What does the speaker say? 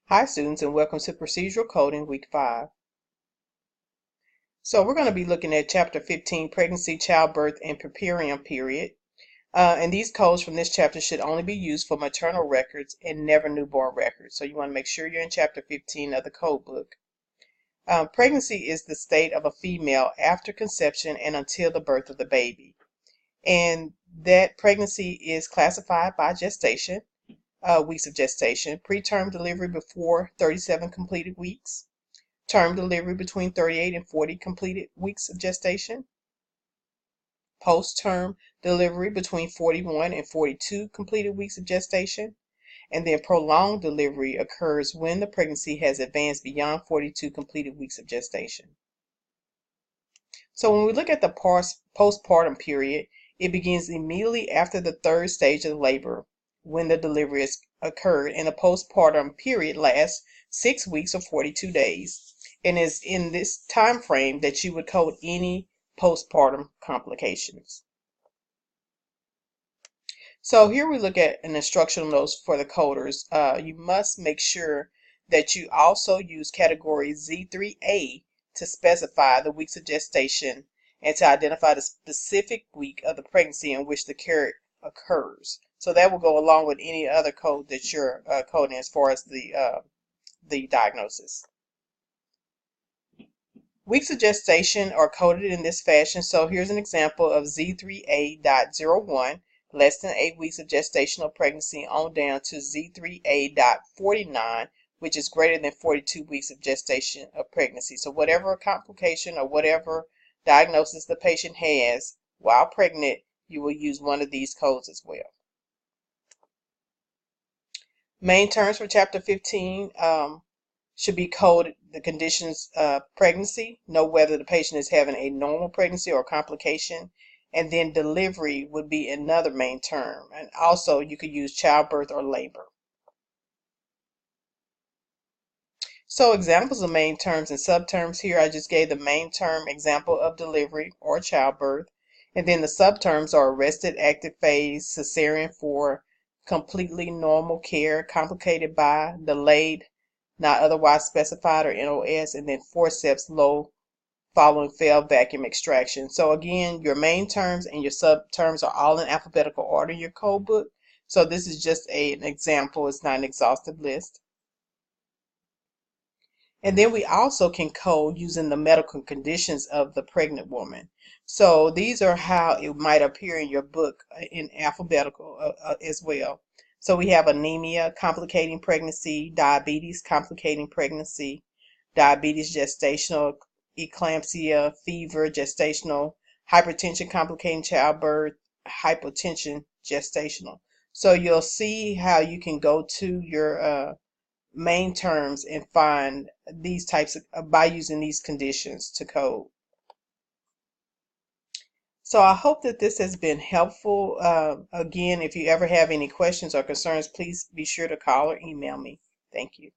Hi students, and welcome to Procedural Coding Week 5. So we're going to be looking at Chapter 15, Pregnancy, Childbirth, and Puerperium Period. And these codes from this chapter should only be used for maternal records and never newborn records. So you want to make sure you're in Chapter 15 of the code book. Pregnancy is the state of a female after conception and until the birth of the baby. And that pregnancy is classified by gestation. Weeks of gestation, preterm delivery before 37 completed weeks, term delivery between 38 and 40 completed weeks of gestation, post-term delivery between 41 and 42 completed weeks of gestation, and then prolonged delivery occurs when the pregnancy has advanced beyond 42 completed weeks of gestation. So when we look at the postpartum period, it begins immediately after the third stage of labor when the delivery has occurred, and the postpartum period lasts 6 weeks or 42 days, and is in this time frame that you would code any postpartum complications. So here we look at an instructional notes for the coders. You must make sure that you also use category Z3A to specify the weeks of gestation and to identify the specific week of the pregnancy in which the care occurs. So that will go along with any other code that you're coding as far as the diagnosis. Weeks of gestation are coded in this fashion. So here's an example of Z3A.01, less than 8 weeks of gestational pregnancy, on down to Z3A.49, which is greater than 42 weeks of gestation of pregnancy. So whatever complication or whatever diagnosis the patient has while pregnant, you will use one of these codes as well. Main terms for Chapter 15 should be coded the conditions of pregnancy, know whether the patient is having a normal pregnancy or complication, and then delivery would be another main term. And also you could use childbirth or labor. So examples of main terms and subterms here, I just gave the main term example of delivery or childbirth. And then the subterms are arrested active phase, cesarean for completely normal care, complicated by, delayed, not otherwise specified, or NOS, and then forceps low following failed vacuum extraction. So again, your main terms and your subterms are all in alphabetical order in your code book. So this is just an example. It's not an exhaustive list. And then we also can code using the medical conditions of the pregnant woman. So these are how it might appear in your book in alphabetical as well. So we have anemia, complicating pregnancy, diabetes, complicating pregnancy, diabetes gestational, eclampsia, fever, gestational, hypertension, complicating childbirth, hypotension, gestational. So you'll see how you can go to your main terms and find these types of by using these conditions to code. So I hope that this has been helpful. Again, if you ever have any questions or concerns, please be sure to call or email me. Thank you.